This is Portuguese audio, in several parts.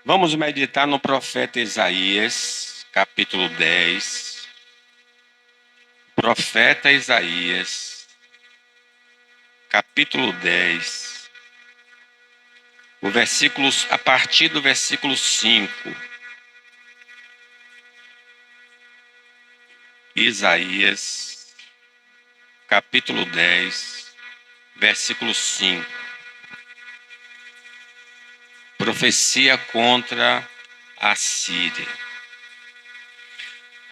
Vamos meditar no profeta Isaías, capítulo 10. Profeta Isaías, capítulo 10, a partir do versículo 5. Isaías, capítulo 10, versículo 5. Profecia contra a Síria.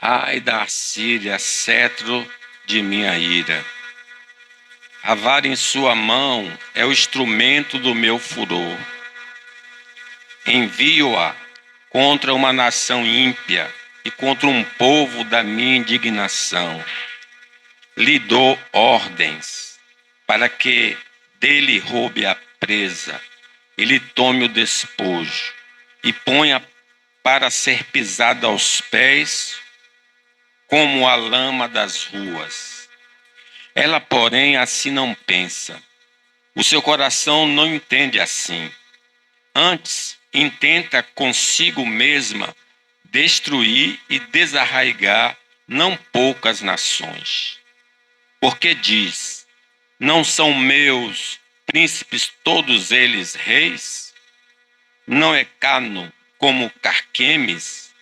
Ai da Síria, cetro de minha ira. A vara em sua mão é o instrumento do meu furor. Envio-a contra uma nação ímpia e contra um povo da minha indignação. Lhe dou ordens para que dele roube a presa, e lhe tome o despojo, e ponha para ser pisada aos pés como a lama das ruas. Ela, porém, assim não pensa. O seu coração não entende assim. Antes, intenta consigo mesma destruir e desarraigar não poucas nações. Porque diz: não são meus príncipes todos eles reis? Não é Cano como Carquemes?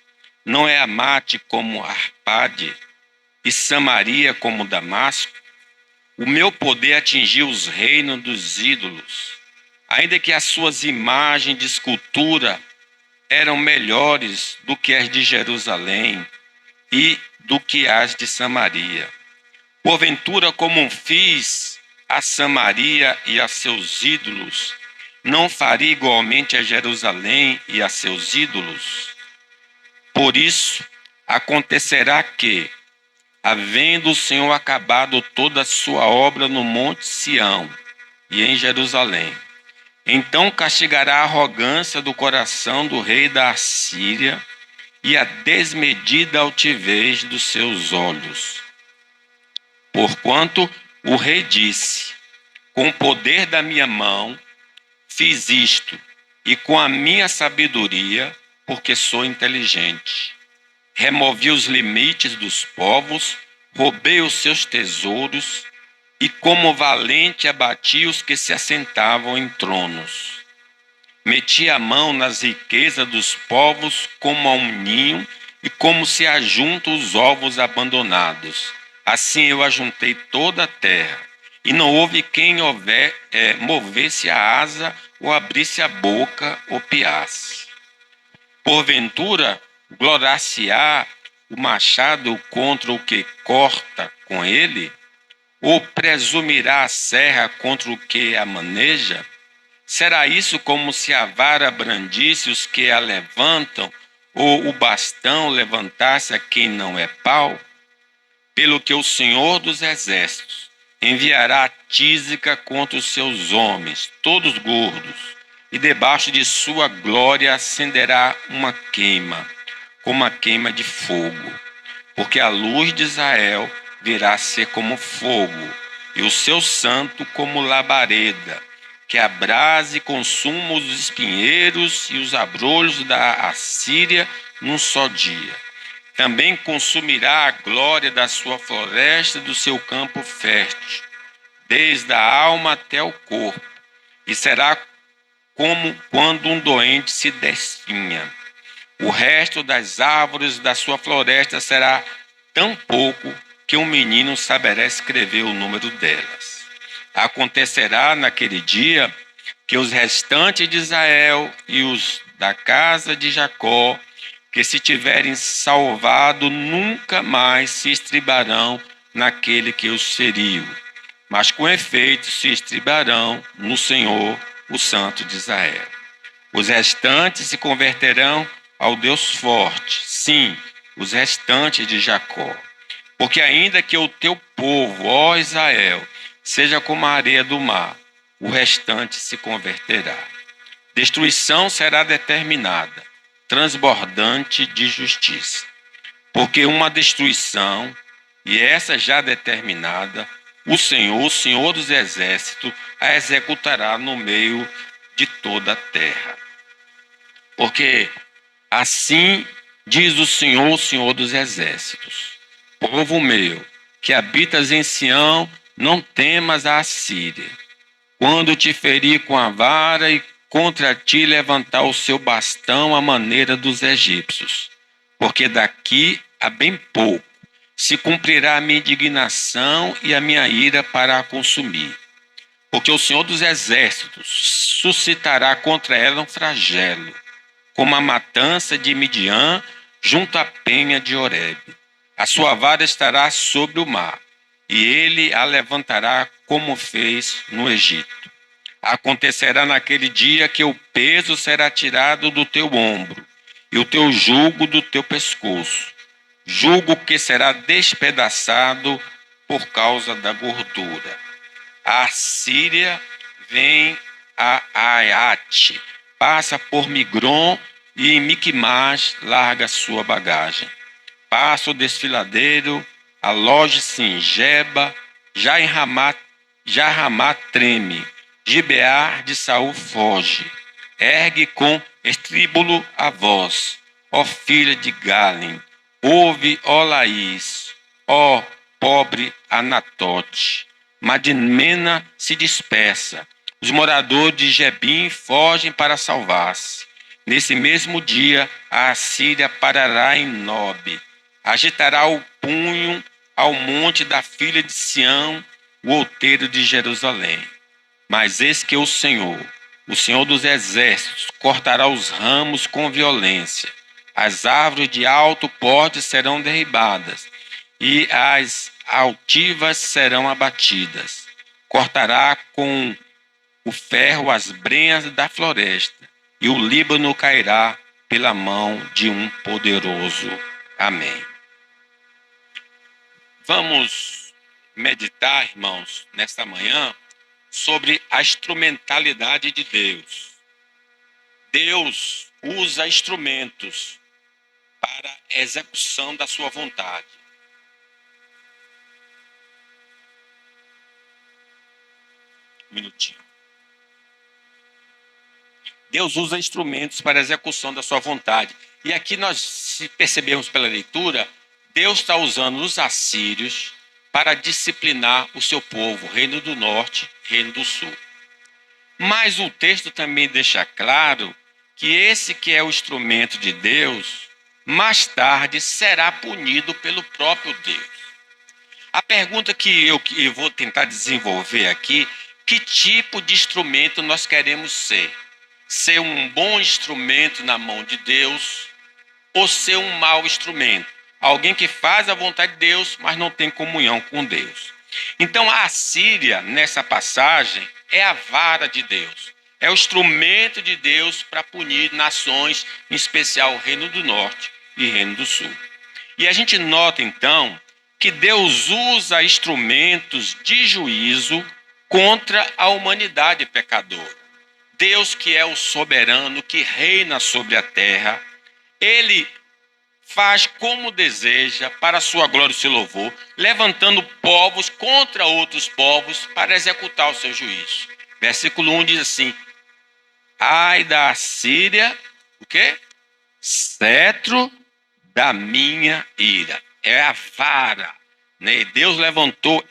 Não é Amate como Arpade? E Samaria como Damasco? O meu poder atingiu os reinos dos ídolos, ainda que as suas imagens de escultura eram melhores do que as de Jerusalém e do que as de Samaria. Porventura, como fiz a Samaria e a seus ídolos, não faria igualmente a Jerusalém e a seus ídolos? Por isso, acontecerá que, havendo o Senhor acabado toda a sua obra no monte Sião e em Jerusalém, então castigará a arrogância do coração do rei da Assíria e a desmedida altivez dos seus olhos. Porquanto o rei disse: com o poder da minha mão fiz isto, e com a minha sabedoria, porque sou inteligente. Removi os limites dos povos, roubei os seus tesouros, e como valente abati os que se assentavam em tronos. Meti a mão nas riquezas dos povos como a um ninho, e como se ajuntam os ovos abandonados. Assim eu ajuntei toda a terra, e não houve quem movesse a asa, ou abrisse a boca, ou piasse. Porventura, gloriar-se-á o machado contra o que corta com ele? Ou presumirá a serra contra o que a maneja? Será isso como se a vara brandisse os que a levantam, ou o bastão levantasse a quem não é pau? Pelo que o Senhor dos Exércitos enviará a tísica contra os seus homens, todos gordos, e debaixo de sua glória acenderá uma queima, como a queima de fogo. Porque a luz de Israel virá a ser como fogo, e o seu santo como labareda, que abrase e consuma os espinheiros e os abrolhos da Assíria num só dia. Também consumirá a glória da sua floresta e do seu campo fértil, desde a alma até o corpo, e será como quando um doente se desfinha. O resto das árvores da sua floresta será tão pouco que um menino saberá escrever o número delas. Acontecerá naquele dia que os restantes de Israel e os da casa de Jacó, que se tiverem salvado, nunca mais se estribarão naquele que os feriu, mas com efeito se estribarão no Senhor, o Santo de Israel. Os restantes se converterão ao Deus forte, sim, os restantes de Jacó. Porque ainda que o teu povo, ó Israel, seja como a areia do mar, o restante se converterá. Destruição será determinada, transbordante de justiça. Porque uma destruição, e essa já determinada, o Senhor dos Exércitos, a executará no meio de toda a terra. Porque assim diz o Senhor dos Exércitos: povo meu, que habitas em Sião, não temas a Assíria. Quando te ferir com a vara e contra ti levantar o seu bastão à maneira dos egípcios. Porque daqui a bem pouco se cumprirá a minha indignação e a minha ira para a consumir. Porque o Senhor dos Exércitos suscitará contra ela um flagelo, como a matança de Midian junto à penha de Horebe. A sua vara estará sobre o mar, e ele a levantará como fez no Egito. Acontecerá naquele dia que o peso será tirado do teu ombro, e o teu jugo do teu pescoço, jugo que será despedaçado por causa da gordura. A Síria vem a Aiate, passa por Migron e em Miquimás larga sua bagagem. Passa o desfiladeiro, aloje-se em Geba, já Ramá treme, Gibear de Saul foge. Ergue com estríbulo a voz, ó filha de Galim, ouve, ó Laís, ó pobre Anatote. Madmena se dispersa. Os moradores de Gebim fogem para salvar-se. Nesse mesmo dia, a Assíria parará em Nob. Agitará o punho ao monte da filha de Sião, o outeiro de Jerusalém. Mas eis que o Senhor dos Exércitos, cortará os ramos com violência. As árvores de alto porte serão derribadas, e as altivas serão abatidas. Cortará com o ferro as brenhas da floresta, e o Líbano cairá pela mão de um poderoso. Amém. Vamos meditar, irmãos, nesta manhã, sobre a instrumentalidade de Deus. Deus usa instrumentos para a execução da sua vontade. Um minutinho. Deus usa instrumentos para a execução da sua vontade. E aqui nós, se percebermos pela leitura, Deus está usando os assírios para disciplinar o seu povo, Reino do Norte, Reino do Sul. Mas o texto também deixa claro que esse que é o instrumento de Deus, mais tarde será punido pelo próprio Deus. A pergunta que eu vou tentar desenvolver aqui, que tipo de instrumento nós queremos ser? Ser um bom instrumento na mão de Deus ou ser um mau instrumento? Alguém que faz a vontade de Deus, mas não tem comunhão com Deus. Então a Assíria, nessa passagem, é a vara de Deus. É o instrumento de Deus para punir nações, em especial o Reino do Norte e Reino do Sul. E a gente nota então que Deus usa instrumentos de juízo contra a humanidade pecadora. Deus, que é o soberano, que reina sobre a terra, ele faz como deseja para a sua glória e seu louvor, levantando povos contra outros povos para executar o seu juízo. Versículo 1 diz assim: ai da Assíria, o quê? Cetro da minha ira. É a vara, né? Deus levantou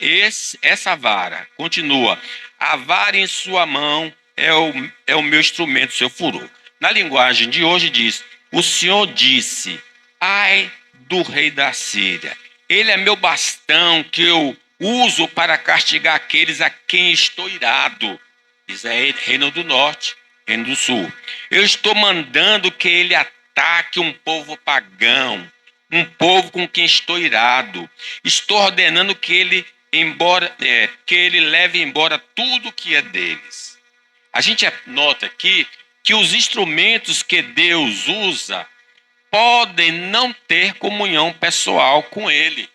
essa vara. Continua: a vara em sua mão é o meu instrumento, seu furor. Na linguagem de hoje diz: o Senhor disse, ai do rei da Síria, ele é meu bastão que eu uso para castigar aqueles a quem estou irado. Israel, Reino do Norte, Reino do Sul. Eu estou mandando que ele ataque um povo pagão, um povo com quem estou irado. Estou ordenando que ele leve embora tudo que é deles. A gente nota aqui que os instrumentos que Deus usa podem não ter comunhão pessoal com ele.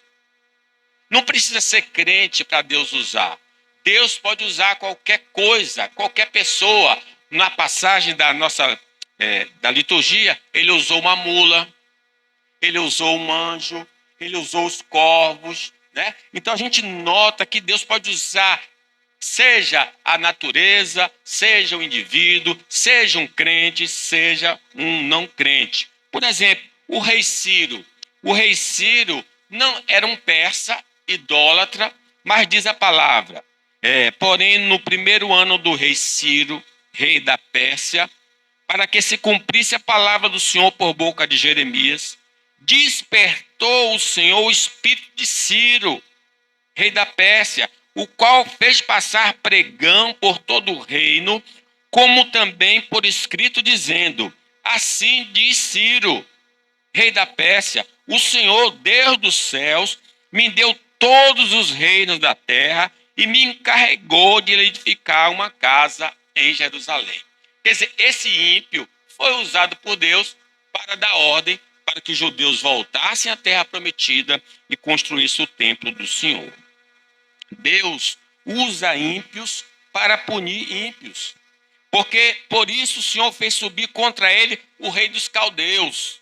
Não precisa ser crente para Deus usar. Deus pode usar qualquer coisa, qualquer pessoa. Na passagem da liturgia, ele usou uma mula, ele usou um anjo, ele usou os corvos, né? Então a gente nota que Deus pode usar Seja a natureza, seja o indivíduo, seja um crente, seja um não crente. Por exemplo, o rei Ciro. O rei Ciro não era um persa idólatra, mas diz a palavra. Porém, no primeiro ano do rei Ciro, rei da Pérsia, para que se cumprisse a palavra do Senhor por boca de Jeremias, despertou o Senhor o espírito de Ciro, rei da Pérsia, o qual fez passar pregão por todo o reino, como também por escrito, dizendo: assim diz Ciro, rei da Pérsia, o Senhor, Deus dos céus, me deu todos os reinos da terra e me encarregou de edificar uma casa em Jerusalém. Quer dizer, esse ímpio foi usado por Deus para dar ordem para que os judeus voltassem à terra prometida e construíssem o templo do Senhor. Deus usa ímpios para punir ímpios, porque por isso o Senhor fez subir contra ele o rei dos caldeus,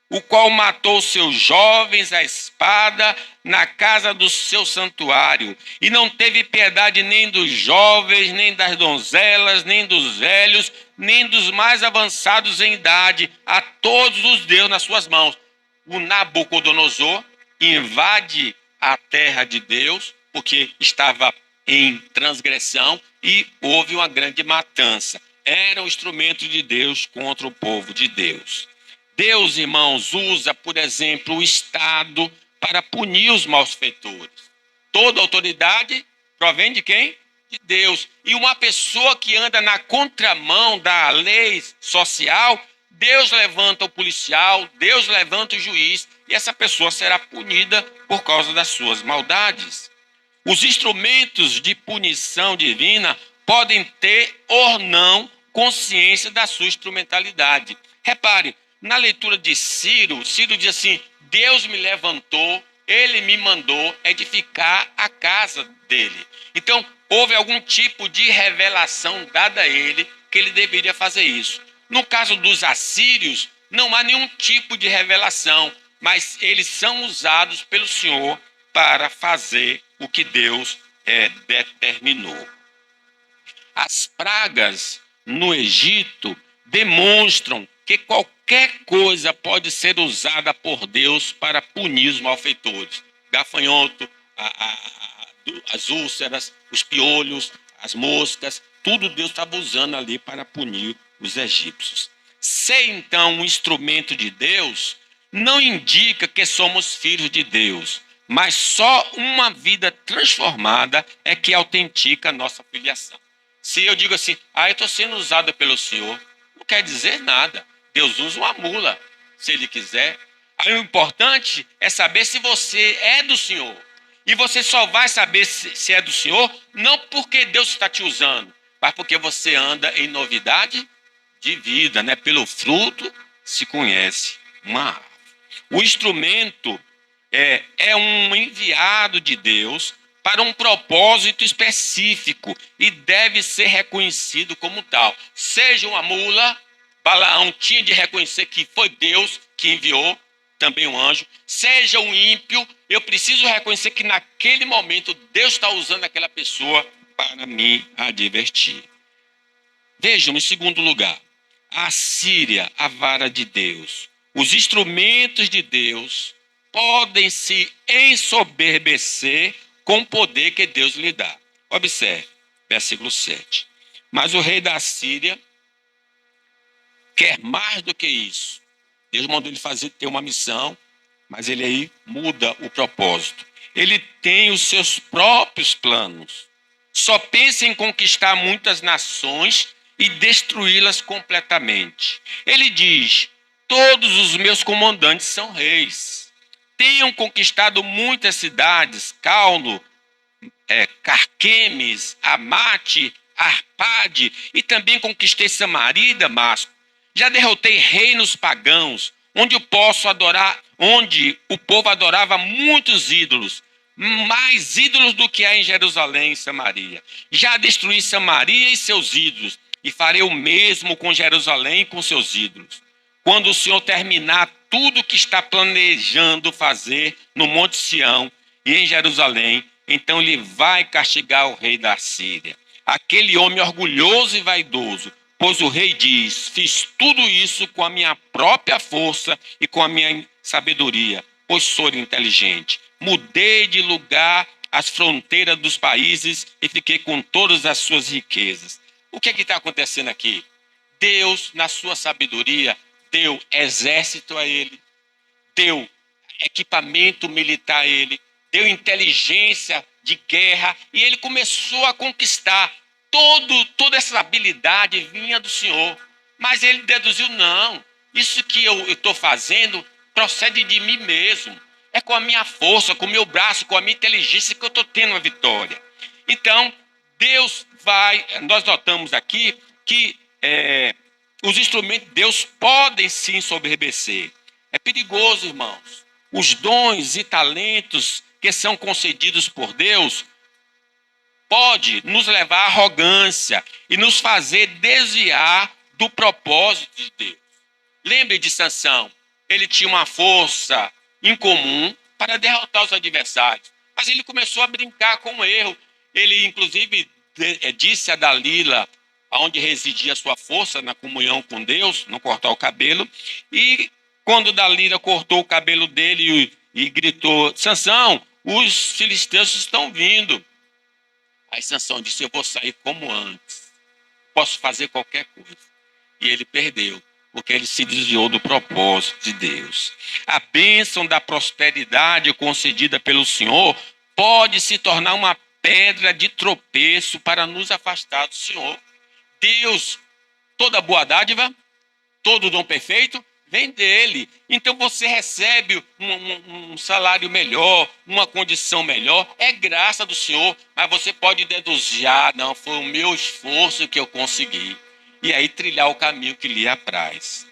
o qual matou seus jovens à espada na casa do seu santuário, e não teve piedade nem dos jovens, nem das donzelas, nem dos velhos, nem dos mais avançados em idade, a todos os deu nas suas mãos. O Nabucodonosor invade a terra de Deus, porque estava em transgressão, e houve uma grande matança. Era um instrumento de Deus contra o povo de Deus. Deus, irmãos, usa, por exemplo, o Estado para punir os malfeitores. Toda autoridade provém de quem? De Deus. E uma pessoa que anda na contramão da lei social, Deus levanta o policial, Deus levanta o juiz, e essa pessoa será punida por causa das suas maldades. Os instrumentos de punição divina podem ter ou não consciência da sua instrumentalidade. Repare, na leitura de Ciro, Ciro diz assim: Deus me levantou, ele me mandou edificar a casa dele. Então, houve algum tipo de revelação dada a ele que ele deveria fazer isso. No caso dos assírios, não há nenhum tipo de revelação, mas eles são usados pelo Senhor para fazer o que Deus determinou. As pragas no Egito demonstram que qualquer coisa pode ser usada por Deus para punir os malfeitores. Gafanhoto, as úlceras, os piolhos, as moscas, tudo Deus estava usando ali para punir os egípcios. Ser, então, um instrumento de Deus não indica que somos filhos de Deus, mas só uma vida transformada é que autentica a nossa filiação. Se eu digo assim, eu estou sendo usado pelo Senhor, não quer dizer nada. Deus usa uma mula, se Ele quiser. Aí o importante é saber se você é do Senhor. E você só vai saber se é do Senhor, não porque Deus está te usando, mas porque você anda em novidade de vida, né? Pelo fruto se conhece uma árvore. O instrumento é um enviado de Deus para um propósito específico e deve ser reconhecido como tal. Seja uma mula, Balaão tinha de reconhecer que foi Deus que enviou, também um anjo. Seja um ímpio, eu preciso reconhecer que naquele momento Deus está usando aquela pessoa para me advertir. Vejam, em segundo lugar, a Síria, a vara de Deus. Os instrumentos de Deus podem se ensoberbecer com o poder que Deus lhe dá. Observe, versículo 7. Mas o rei da Síria quer mais do que isso. Deus mandou ele ter uma missão, mas ele aí muda o propósito. Ele tem os seus próprios planos. Só pensa em conquistar muitas nações e destruí-las completamente. Ele diz: todos os meus comandantes são reis. Tenham conquistado muitas cidades, Calno, Carquemes, Amate, Arpade, e também conquistei Samaria e Damasco. Já derrotei reinos pagãos, onde o povo adorava muitos ídolos, mais ídolos do que há em Jerusalém e Samaria. Já destruí Samaria e seus ídolos, e farei o mesmo com Jerusalém e com seus ídolos. Quando o Senhor terminar tudo o que está planejando fazer no Monte Sião e em Jerusalém, então ele vai castigar o rei da Síria. Aquele homem orgulhoso e vaidoso, pois o rei diz: fiz tudo isso com a minha própria força e com a minha sabedoria, pois sou inteligente. Mudei de lugar as fronteiras dos países e fiquei com todas as suas riquezas. O que é que está acontecendo aqui? Deus, na sua sabedoria, deu exército a ele, deu equipamento militar a ele, deu inteligência de guerra e ele começou a conquistar. Toda essa habilidade vinha do Senhor. Mas ele deduziu: não, isso que eu estou fazendo procede de mim mesmo. É com a minha força, com o meu braço, com a minha inteligência que eu estou tendo a vitória. Então, nós notamos aqui que os instrumentos de Deus podem sim ensoberbecer. É perigoso, irmãos. Os dons e talentos que são concedidos por Deus pode nos levar à arrogância e nos fazer desviar do propósito de Deus. Lembre de Sansão. Ele tinha uma força incomum para derrotar os adversários, mas ele começou a brincar com o erro. Ele, inclusive, disse a Dalila onde residia a sua força, na comunhão com Deus, não cortar o cabelo, e quando Dalila cortou o cabelo dele e gritou: Sansão, os filisteus estão vindo. Aí Sansão disse: eu vou sair como antes, posso fazer qualquer coisa. E ele perdeu, porque ele se desviou do propósito de Deus. A bênção da prosperidade concedida pelo Senhor pode se tornar uma pedra de tropeço para nos afastar do Senhor. Deus, toda boa dádiva, todo dom perfeito, vem dele. Então você recebe um salário melhor, uma condição melhor, é graça do Senhor, mas você pode deduzir: não, foi o meu esforço que eu consegui. E aí trilhar o caminho que lhe apraz.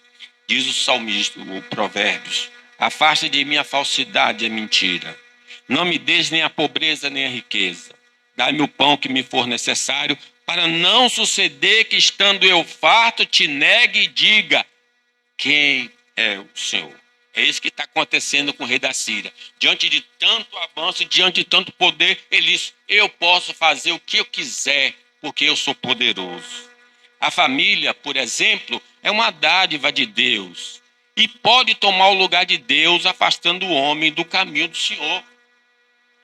Diz o salmista, o Provérbios: afasta de mim a falsidade e a mentira. Não me des nem a pobreza nem a riqueza. Dá-me o pão que me for necessário, para não suceder que, estando eu farto, te negue e diga: quem é o Senhor? É isso que está acontecendo com o rei da Síria. Diante de tanto avanço, diante de tanto poder, ele diz: eu posso fazer o que eu quiser, porque eu sou poderoso. A família, por exemplo, é uma dádiva de Deus e pode tomar o lugar de Deus, afastando o homem do caminho do Senhor.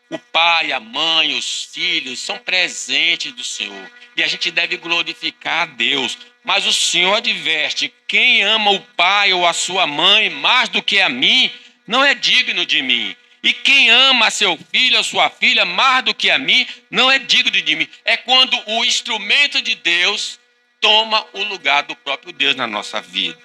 O pai, a mãe, os filhos são presentes do Senhor e a gente deve glorificar a Deus. Mas o Senhor adverte: quem ama o pai ou a sua mãe mais do que a mim, não é digno de mim. E quem ama a seu filho ou sua filha mais do que a mim, não é digno de mim. É quando o instrumento de Deus toma o lugar do próprio Deus na nossa vida.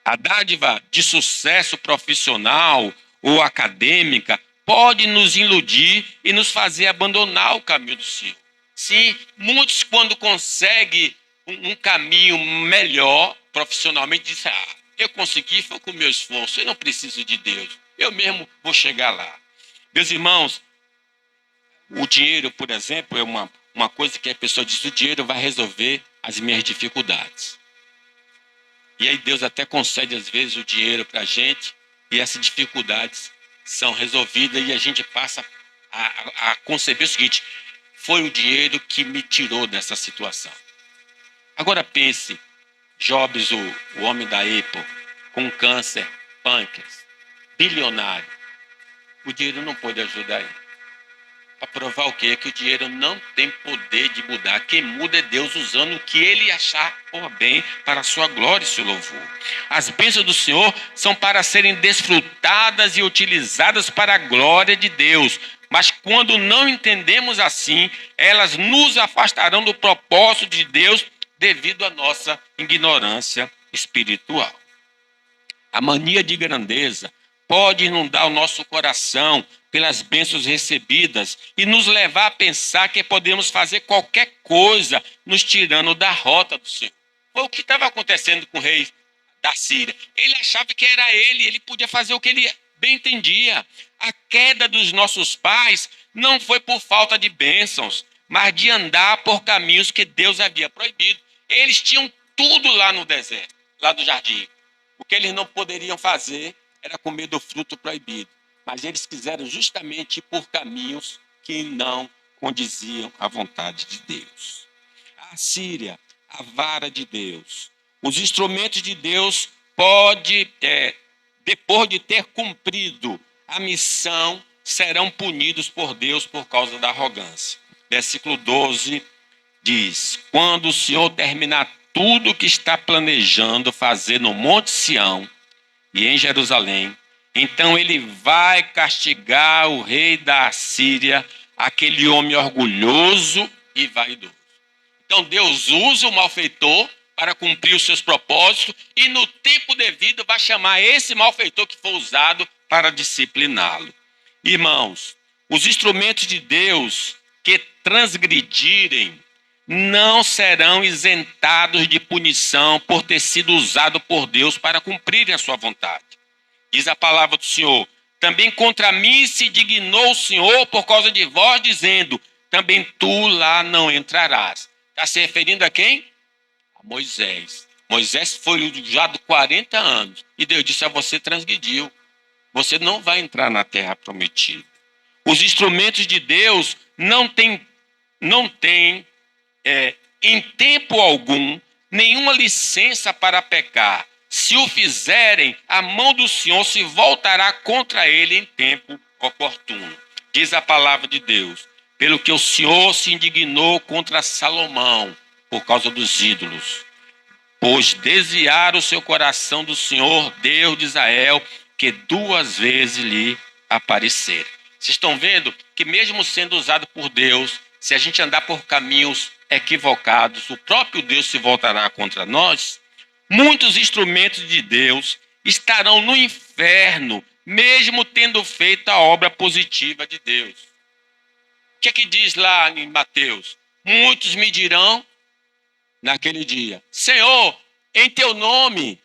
A dádiva de sucesso profissional ou acadêmica pode nos iludir e nos fazer abandonar o caminho do Senhor. Sim, muitos, quando conseguem um caminho melhor profissionalmente, dizem: eu consegui, foi com o meu esforço, eu não preciso de Deus, eu mesmo vou chegar lá. Meus irmãos, o dinheiro, por exemplo, é uma coisa que a pessoa diz: o dinheiro vai resolver as minhas dificuldades. E aí Deus até concede às vezes o dinheiro para a gente e essas dificuldades são resolvidas e a gente passa a conceber o seguinte: foi o dinheiro que me tirou dessa situação. Agora pense, Jobs, o homem da Apple, com câncer, pâncreas, bilionário. O dinheiro não pôde ajudar ele. Para provar o quê? Que o dinheiro não tem poder de mudar. Quem muda é Deus, usando o que ele achar por bem para a sua glória e seu louvor. As bênçãos do Senhor são para serem desfrutadas e utilizadas para a glória de Deus. Mas quando não entendemos assim, elas nos afastarão do propósito de Deus devido à nossa ignorância espiritual. A mania de grandeza pode inundar o nosso coração pelas bênçãos recebidas e nos levar a pensar que podemos fazer qualquer coisa, nos tirando da rota do Senhor. Foi o que estava acontecendo com o rei da Síria. Ele achava que era ele podia fazer o que ele bem entendia. A queda dos nossos pais não foi por falta de bênçãos, mas de andar por caminhos que Deus havia proibido. Eles tinham tudo lá no deserto, lá do jardim. O que eles não poderiam fazer era comer do fruto proibido. Mas eles quiseram justamente ir por caminhos que não condiziam à vontade de Deus. A Síria, a vara de Deus. Os instrumentos de Deus depois de ter cumprido a missão, serão punidos por Deus por causa da arrogância. Versículo 12 diz: quando o Senhor terminar tudo o que está planejando fazer no Monte Sião e em Jerusalém, então ele vai castigar o rei da Assíria, aquele homem orgulhoso e vaidoso. Então Deus usa o malfeitor para cumprir os seus propósitos e no tempo devido vai chamar esse malfeitor que foi usado para discipliná-lo. Irmãos, os instrumentos de Deus que transgredirem não serão isentados de punição por ter sido usado por Deus para cumprirem a sua vontade. Diz a palavra do Senhor: também contra mim se dignou o Senhor por causa de vós, dizendo: também tu lá não entrarás. Está se referindo a quem? A Moisés. Moisés foi usado 40 anos e Deus disse: a você transgrediu. Você não vai entrar na terra prometida. Os instrumentos de Deus não têm em tempo algum nenhuma licença para pecar. Se o fizerem, a mão do Senhor se voltará contra ele em tempo oportuno. Diz a palavra de Deus: pelo que o Senhor se indignou contra Salomão por causa dos ídolos, pois desviaram o seu coração do Senhor, Deus de Israel, que 2 vezes lhe apareceram. Vocês estão vendo que mesmo sendo usado por Deus, se a gente andar por caminhos equivocados, o próprio Deus se voltará contra nós. Muitos instrumentos de Deus estarão no inferno, mesmo tendo feito a obra positiva de Deus. O que é que diz lá em Mateus? Muitos me dirão naquele dia: Senhor, em teu nome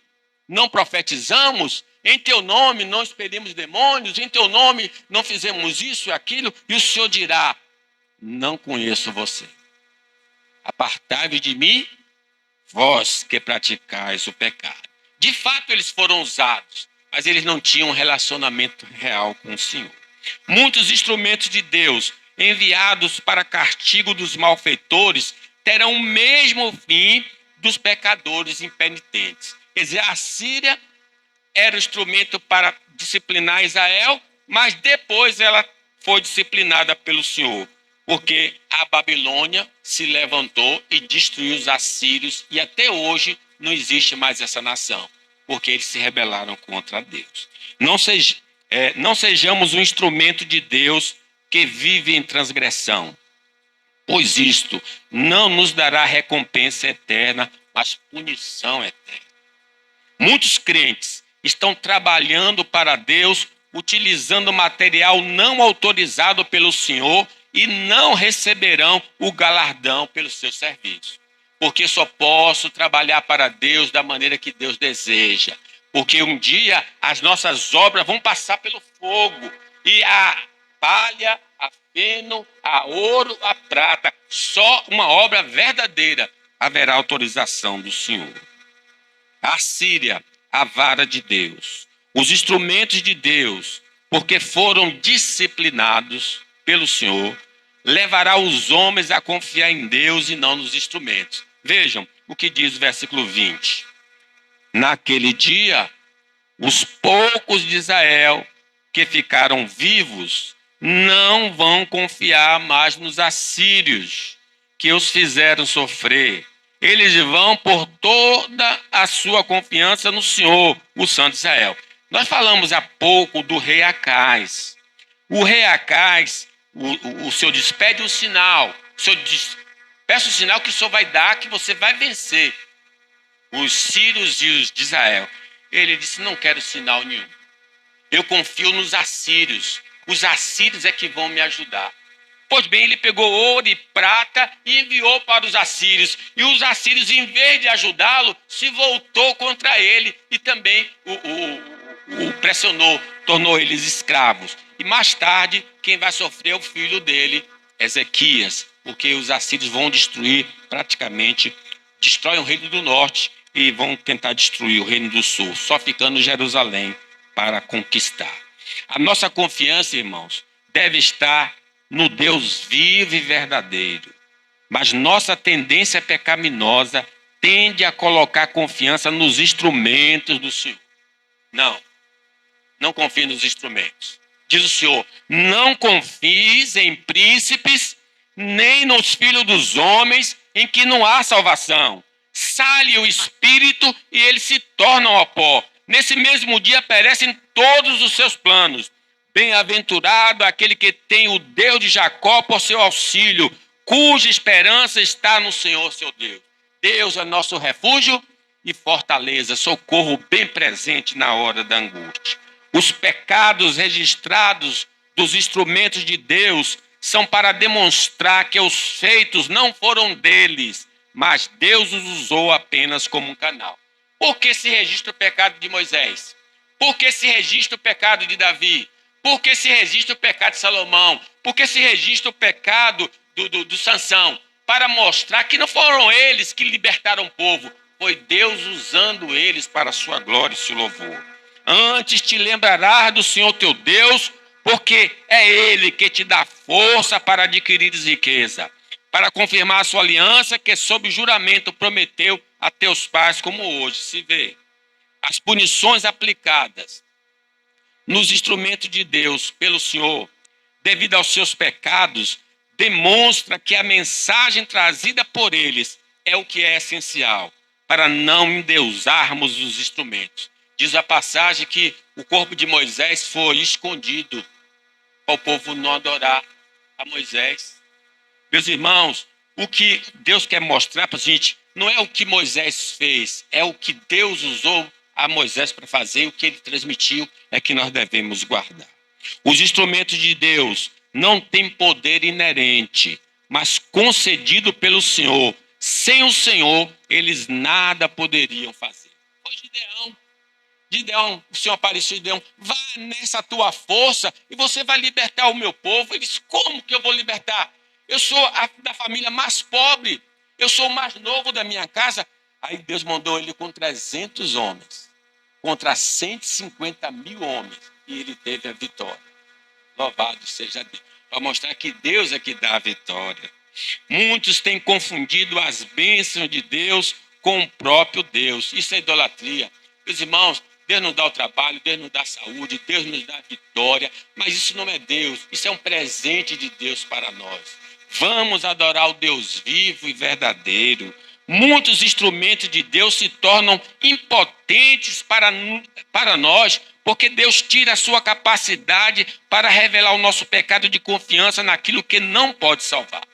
não profetizamos? Em teu nome não expelimos demônios? Em teu nome não fizemos isso e aquilo? E o Senhor dirá: não conheço você. Apartai-vos de mim, vós que praticais o pecado. De fato, eles foram usados, mas eles não tinham um relacionamento real com o Senhor. Muitos instrumentos de Deus enviados para castigo dos malfeitores terão o mesmo fim dos pecadores impenitentes. Quer dizer, a Síria era o instrumento para disciplinar Israel, mas depois ela foi disciplinada pelo Senhor, porque a Babilônia se levantou e destruiu os assírios, e até hoje não existe mais essa nação, porque eles se rebelaram contra Deus. Não sejamos um instrumento de Deus que vive em transgressão, pois isto não nos dará recompensa eterna, mas punição eterna. Muitos crentes estão trabalhando para Deus utilizando material não autorizado pelo Senhor e não receberão o galardão pelo seu serviço. Porque só posso trabalhar para Deus da maneira que Deus deseja. Porque um dia as nossas obras vão passar pelo fogo. E a palha, a feno, a ouro, a prata, só uma obra verdadeira haverá autorização do Senhor. A Síria, a vara de Deus. Os instrumentos de Deus, porque foram disciplinados pelo Senhor, levará os homens a confiar em Deus e não nos instrumentos. Vejam o que diz o versículo 20. Naquele dia, os poucos de Israel que ficaram vivos não vão confiar mais nos assírios que os fizeram sofrer. Eles vão pôr toda a sua confiança no Senhor, o Santo de Israel. Nós falamos há pouco do rei Acais. O rei Acais, o Senhor diz: pede um sinal. O Senhor diz: peça o sinal que o Senhor vai dar, que você vai vencer os sírios e os de Israel. Ele disse: não quero sinal nenhum. Eu confio nos assírios. Os assírios é que vão me ajudar. Pois bem, ele pegou ouro e prata e enviou para os assírios. E os assírios, em vez de ajudá-lo, se voltou contra ele e também o pressionou, tornou eles escravos. E mais tarde, quem vai sofrer é o filho dele, Ezequias, porque os assírios vão destruir praticamente, destroem o reino do norte e vão tentar destruir o reino do sul, só ficando Jerusalém para conquistar. A nossa confiança, irmãos, deve estar no Deus vivo e verdadeiro. Mas nossa tendência pecaminosa tende a colocar confiança nos instrumentos do Senhor. Não confie nos instrumentos. Diz o Senhor, não confies em príncipes, nem nos filhos dos homens, em que não há salvação. Sai o espírito e eles se tornam ao pó. Nesse mesmo dia perecem todos os seus planos. Bem-aventurado aquele que tem o Deus de Jacó por seu auxílio, cuja esperança está no Senhor, seu Deus. Deus é nosso refúgio e fortaleza, socorro bem presente na hora da angústia. Os pecados registrados dos instrumentos de Deus são para demonstrar que os feitos não foram deles, mas Deus os usou apenas como um canal. Por que se registra o pecado de Moisés? Por que se registra o pecado de Davi? Por que se registra o pecado de Salomão? Por que se registra o pecado do Sansão? Para mostrar que não foram eles que libertaram o povo, foi Deus usando eles para a sua glória e seu louvor. Antes te lembrarás do Senhor teu Deus, porque é Ele que te dá força para adquirir riqueza, para confirmar a sua aliança que sob juramento prometeu a teus pais, como hoje se vê. As punições aplicadas nos instrumentos de Deus pelo Senhor, devido aos seus pecados, demonstra que a mensagem trazida por eles é o que é essencial, para não endeusarmos os instrumentos. Diz a passagem que o corpo de Moisés foi escondido para o povo não adorar a Moisés. Meus irmãos, o que Deus quer mostrar para a gente não é o que Moisés fez, é o que Deus usou a Moisés para fazer, o que ele transmitiu é que nós devemos guardar. Os instrumentos de Deus não têm poder inerente, mas concedido pelo Senhor. Sem o Senhor, eles nada poderiam fazer. Foi Gideão, o Senhor apareceu e Gideão, vá nessa tua força e você vai libertar o meu povo. Ele disse, como que eu vou libertar? Eu sou da família mais pobre, eu sou o mais novo da minha casa. Aí Deus mandou ele com 300 homens, contra 150 mil homens, e ele teve a vitória. Louvado seja Deus, para mostrar que Deus é que dá a vitória. Muitos têm confundido as bênçãos de Deus com o próprio Deus. Isso é idolatria. Meus irmãos, Deus nos dá o trabalho, Deus nos dá a saúde, Deus nos dá a vitória, mas isso não é Deus, isso é um presente de Deus para nós. Vamos adorar o Deus vivo e verdadeiro. Muitos instrumentos de Deus se tornam impotentes para nós, porque Deus tira a sua capacidade para revelar o nosso pecado de confiança naquilo que não pode salvar.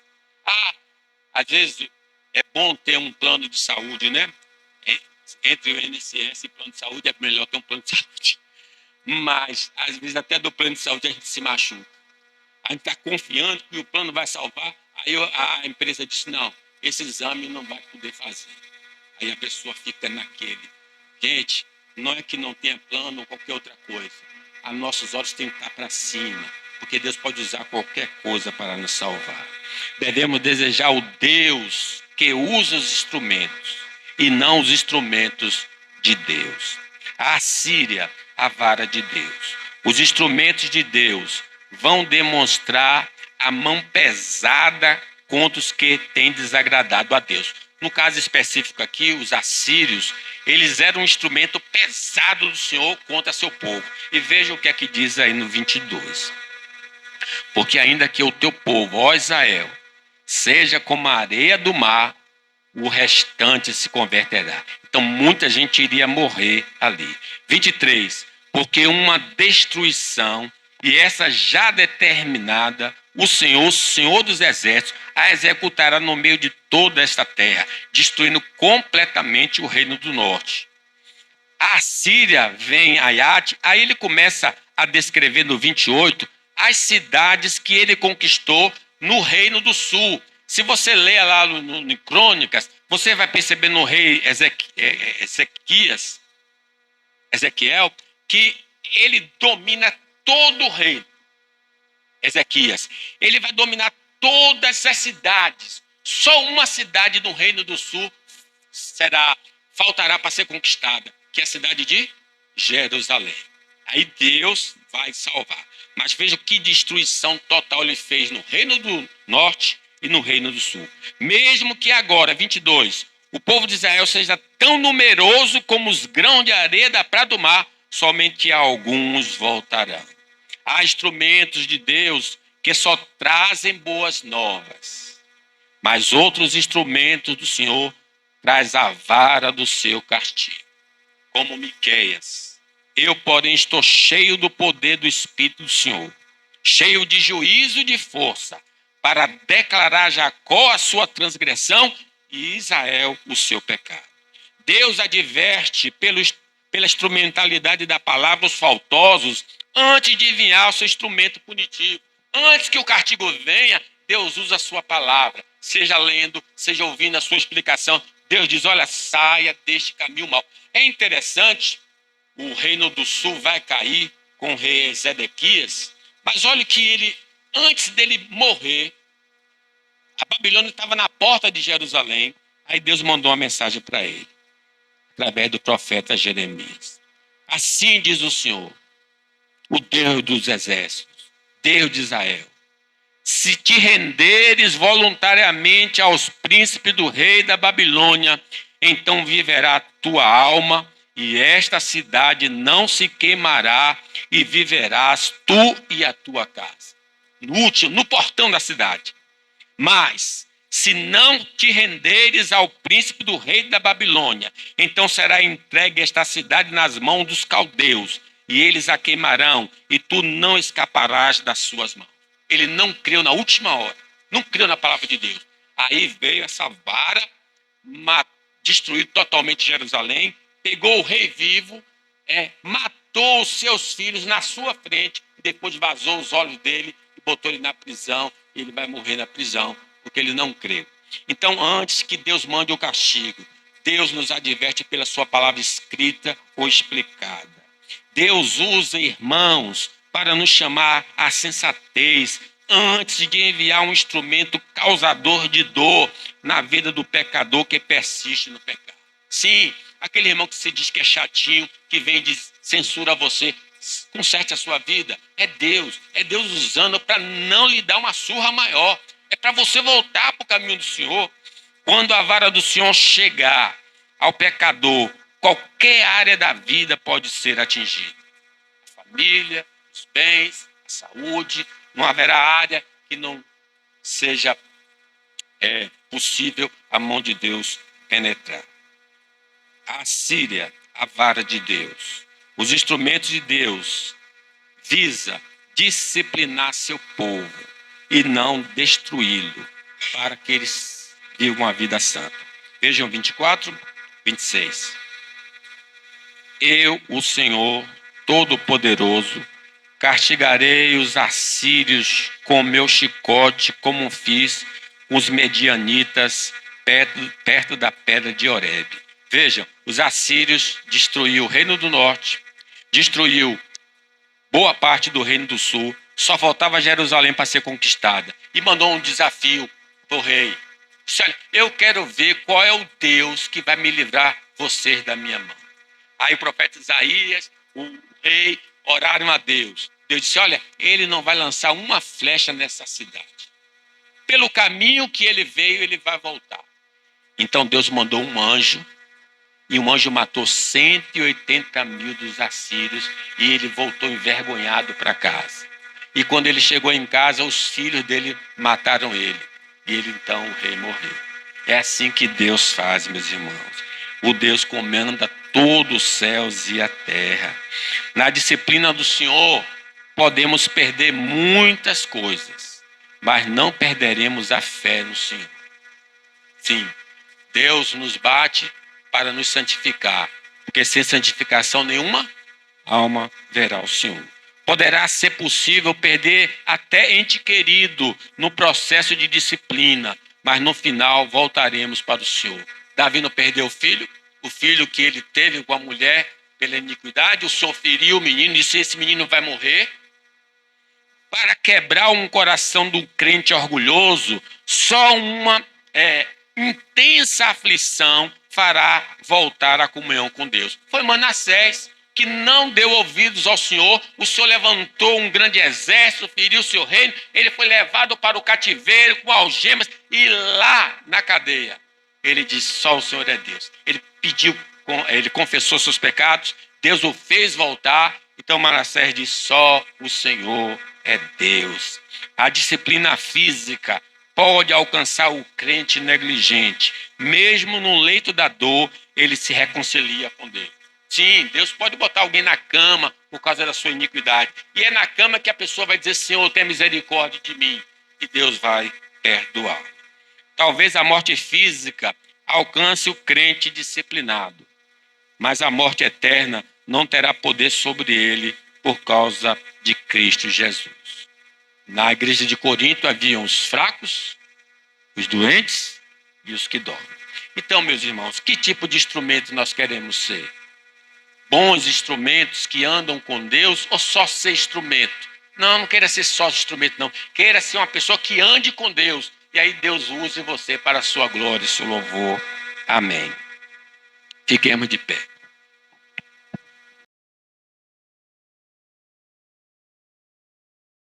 Às vezes é bom ter um plano de saúde, né? Entre o INSS e o plano de saúde é melhor ter um plano de saúde. Mas, às vezes, até do plano de saúde a gente se machuca. A gente está confiando que o plano vai salvar. Aí a empresa diz, não, esse exame não vai poder fazer. Aí a pessoa fica naquele. Gente, não é que não tenha plano ou qualquer outra coisa. Os nossos olhos têm que estar para cima, porque Deus pode usar qualquer coisa para nos salvar. Devemos desejar o Deus que usa os instrumentos e não os instrumentos de Deus. A Síria, a vara de Deus. Os instrumentos de Deus vão demonstrar a mão pesada contra os que têm desagradado a Deus. No caso específico aqui, os assírios, eles eram um instrumento pesado do Senhor contra seu povo. E veja o que é que diz aí no 22. Porque ainda que o teu povo, ó Israel, seja como a areia do mar, o restante se converterá. Então muita gente iria morrer ali. 23. Porque uma destruição, e essa já determinada, o Senhor dos exércitos, a executará no meio de toda esta terra, destruindo completamente o reino do norte. A Síria vem a Aiate, aí ele começa a descrever no 28 as cidades que ele conquistou no reino do sul. Se você ler lá no Crônicas, você vai perceber no rei Ezequiel, que ele domina todo o reino. Ezequias, ele vai dominar todas as cidades. Só uma cidade do reino do sul faltará para ser conquistada, que é a cidade de Jerusalém. Aí Deus vai salvar. Mas veja que destruição total ele fez no reino do norte e no reino do sul. Mesmo que agora, 22, o povo de Israel seja tão numeroso como os grãos de areia da praia do mar, somente alguns voltarão. Há instrumentos de Deus que só trazem boas novas, mas outros instrumentos do Senhor traz a vara do seu castigo. Como Miqueias, eu, porém, estou cheio do poder do Espírito do Senhor, cheio de juízo e de força, para declarar a Jacó a sua transgressão e Israel o seu pecado. Deus adverte pela instrumentalidade da palavra os faltosos antes de enviar o seu instrumento punitivo. Antes que o castigo venha, Deus usa a sua palavra, seja lendo, seja ouvindo a sua explicação. Deus diz, olha, saia deste caminho mau. É interessante, o reino do sul vai cair com o rei Zedequias, mas olha que ele, antes dele morrer, a Babilônia estava na porta de Jerusalém, aí Deus mandou uma mensagem para ele, através do profeta Jeremias. Assim diz o Senhor, o Deus dos exércitos, Deus de Israel, se te renderes voluntariamente aos príncipes do rei da Babilônia, então viverá tua alma, e esta cidade não se queimará, e viverás tu e a tua casa. No portão da cidade. Mas, se não te renderes ao príncipe do rei da Babilônia, então será entregue esta cidade nas mãos dos caldeus, e eles a queimarão, e tu não escaparás das suas mãos. Ele não creu na última hora, não creu na palavra de Deus. Aí veio essa vara, destruiu totalmente Jerusalém, pegou o rei vivo, matou os seus filhos na sua frente, depois vazou os olhos dele e botou ele na prisão, e ele vai morrer na prisão, porque ele não creu. Então, antes que Deus mande o castigo, Deus nos adverte pela sua palavra escrita ou explicada. Deus usa irmãos para nos chamar à sensatez, antes de enviar um instrumento causador de dor na vida do pecador que persiste no pecado. Sim, aquele irmão que se diz que é chatinho, que vem e censura você, conserte a sua vida. É Deus usando para não lhe dar uma surra maior. É para você voltar para o caminho do Senhor. Quando a vara do Senhor chegar ao pecador, qualquer área da vida pode ser atingida. A família, os bens, a saúde, não haverá área que não seja possível a mão de Deus penetrar. A Síria, a vara de Deus. Os instrumentos de Deus visa disciplinar seu povo e não destruí-lo, para que eles vivam a vida santa. Vejam 24, 26. Eu, o Senhor Todo-Poderoso, castigarei os assírios com meu chicote, como fiz com os medianitas perto da pedra de Horebe. Vejam, os assírios destruiu o reino do norte, destruiu boa parte do reino do sul, só faltava Jerusalém para ser conquistada. E mandou um desafio para o rei. Disse, olha, eu quero ver qual é o Deus que vai me livrar vocês da minha mão. Aí o profeta Isaías, o rei, oraram a Deus. Deus disse, olha, ele não vai lançar uma flecha nessa cidade. Pelo caminho que ele veio, ele vai voltar. Então Deus mandou um anjo, e um anjo matou 180 mil dos assírios, e ele voltou envergonhado para casa. E quando ele chegou em casa, os filhos dele mataram ele. E ele então, o rei, morreu. É assim que Deus faz, meus irmãos. O Deus comanda todos os céus e a terra. Na disciplina do Senhor, podemos perder muitas coisas, mas não perderemos a fé no Senhor. Sim, Deus nos bate para nos santificar, porque sem santificação nenhuma alma verá o Senhor. Poderá ser possível perder até ente querido no processo de disciplina, mas no final voltaremos para o Senhor. Davi não perdeu o filho que ele teve com a mulher pela iniquidade, o Senhor feriu o menino e disse, esse menino vai morrer. Para quebrar um coração do crente orgulhoso, só uma intensa aflição fará voltar à comunhão com Deus. Foi Manassés, que não deu ouvidos ao Senhor, o Senhor levantou um grande exército, feriu o seu reino, ele foi levado para o cativeiro com algemas e lá na cadeia ele disse: só o Senhor é Deus. Ele confessou seus pecados, Deus o fez voltar. Então Manassés diz: só o Senhor é Deus. A disciplina física pode alcançar o crente negligente. Mesmo no leito da dor, ele se reconcilia com Deus. Sim, Deus pode botar alguém na cama por causa da sua iniquidade. E é na cama que a pessoa vai dizer: Senhor, tenha misericórdia de mim. E Deus vai perdoar. Talvez a morte física alcance o crente disciplinado, mas a morte eterna não terá poder sobre ele por causa de Cristo Jesus. Na igreja de Corinto haviam os fracos, os doentes e os que dormem. Então, meus irmãos, que tipo de instrumento nós queremos ser? Bons instrumentos que andam com Deus ou só ser instrumento? Não queira ser só instrumento, não. Queira ser uma pessoa que ande com Deus. E aí Deus use você para a sua glória e seu louvor. Amém. Fiquemos de pé.